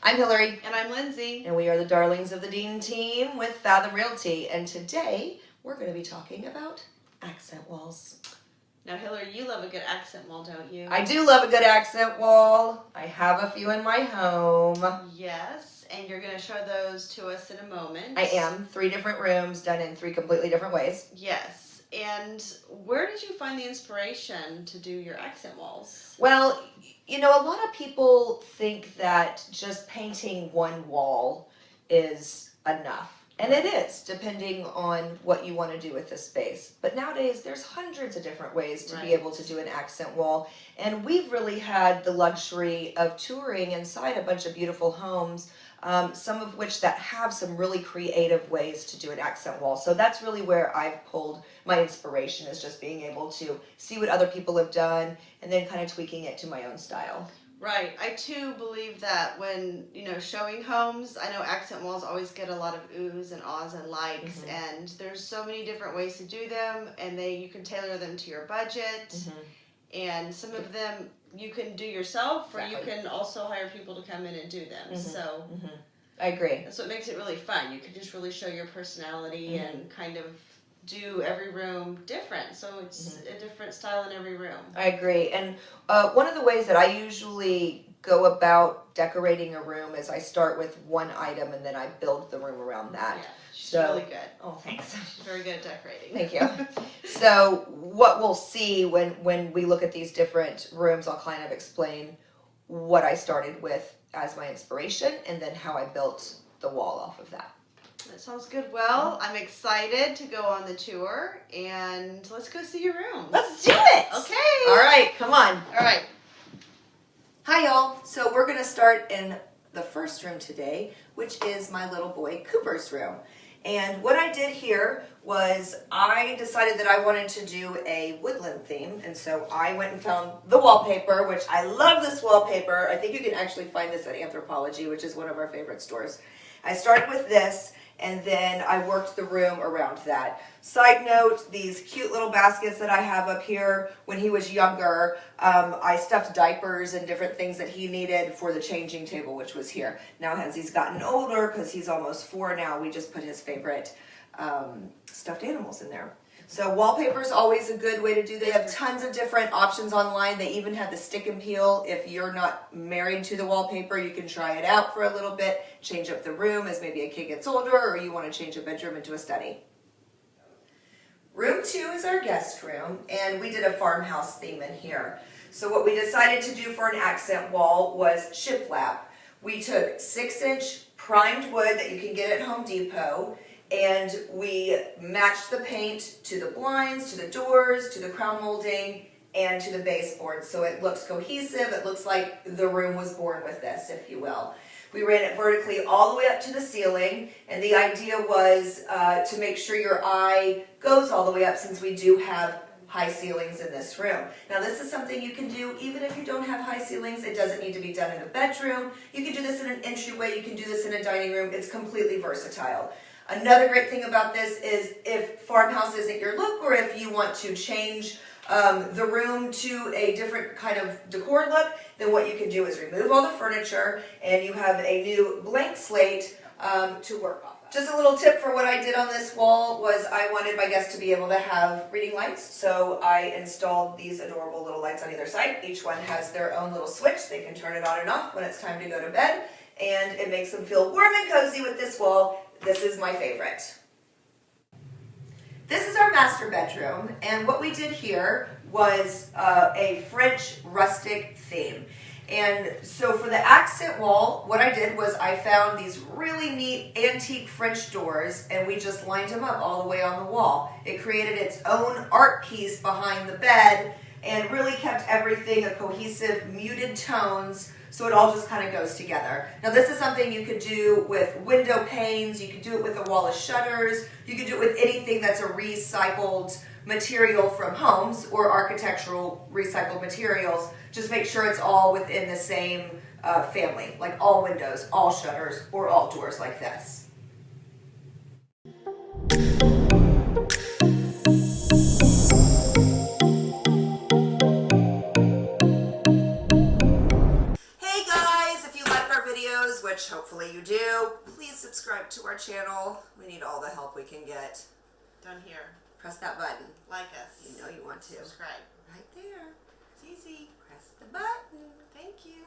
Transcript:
I'm Hillary. And I'm Lindsay. And we are the darlings of the Dean team with Fathom Realty. And today we're going to be talking about accent walls. Now, Hillary, you love a good accent wall, don't you? I do love a good accent wall. I have a few in my home. Yes, and you're going to show those to us in a moment. I am. 3 different rooms done in 3 completely different ways. Yes. And where did you find the inspiration to do your accent walls? Well, you know, a lot of people think that just painting one wall is enough. And it is, depending on what you want to do with the space. But nowadays, there's hundreds of different ways to be able to do an accent wall. And we've really had the luxury of touring inside a bunch of beautiful homes, some of which that have some really creative ways to do an accent wall. So that's really where I've pulled my inspiration, is just being able to see what other people have done and then kind of tweaking it to my own style. Right. I too believe that when, showing homes, I know accent walls always get a lot of oohs and ahs and likes, and there's so many different ways to do them, and you can tailor them to your budget, and some of them you can do yourself, or you can also hire people to come in and do them. So I agree. That's what makes it really fun. You can just really show your personality and kind of do every room different, so it's a different style in every room. I agree. And one of the ways that I usually go about decorating a room is I start with one item and then I build the room around that. Yeah, she's really good. Oh, thanks. She's very good at decorating. Thank you. So what we'll see when we look at these different rooms, I'll kind of explain what I started with as my inspiration and then how I built the wall off of that. That sounds good. Well, I'm excited to go on the tour, and let's go see your room. Let's do it! Okay. All right, come on. All right. Hi, y'all. So we're going to start in the first room today, which is my little boy Cooper's room. And what I did here was I decided that I wanted to do a woodland theme, and so I went and found the wallpaper, which I love this wallpaper. I think you can actually find this at Anthropologie, which is one of our favorite stores. I started with this, and then I worked the room around that. Side note, these cute little baskets that I have up here, when he was younger, I stuffed diapers and different things that he needed for the changing table, which was here. Now as he's gotten older, because he's almost 4 now, we just put his favorite stuffed animals in there. So wallpaper is always a good way to do this. They have tons of different options online. They even have the stick and peel. If you're not married to the wallpaper, you can try it out for a little bit, change up the room as maybe a kid gets older, or you want to change a bedroom into a study. Room 2 is our guest room, and we did a farmhouse theme in here. So what we decided to do for an accent wall was shiplap. We took 6-inch primed wood that you can get at Home Depot, and we matched the paint to the blinds, to the doors, to the crown molding, and to the baseboard. So it looks cohesive. It looks like the room was born with this, if you will. We ran it vertically all the way up to the ceiling, and the idea was to make sure your eye goes all the way up, since we do have high ceilings in this room. Now this is something you can do even if you don't have high ceilings. It doesn't need to be done in a bedroom. You can do this in an entryway. You can do this in a dining room. It's completely versatile. Another great thing about this is if farmhouse isn't your look, or if you want to change the room to a different kind of decor look, then what you can do is remove all the furniture and you have a new blank slate to work off of. Just a little tip for what I did on this wall was I wanted my guests to be able to have reading lights, so I installed these adorable little lights on either side. Each one has their own little switch. They can turn it on and off when it's time to go to bed, and it makes them feel warm and cozy with this wall. This is my favorite. This is our master bedroom, and what we did here was a French rustic theme. And so for the accent wall, what I did was I found these really neat antique French doors, and we just lined them up all the way on the wall. It created its own art piece behind the bed and really kept everything a cohesive, muted tones, so it all just kind of goes together. Now this is something you could do with window panes, you could do it with a wall of shutters, you could do it with anything that's a recycled material from homes or architectural recycled materials. Just make sure it's all within the same family, like all windows, all shutters, or all doors like this. videos, which hopefully you do, please subscribe to our channel. We need all the help we can get. Down here. Press that button. Like us. You know you want to. Subscribe. Right there. It's easy. Press the button. Thank you.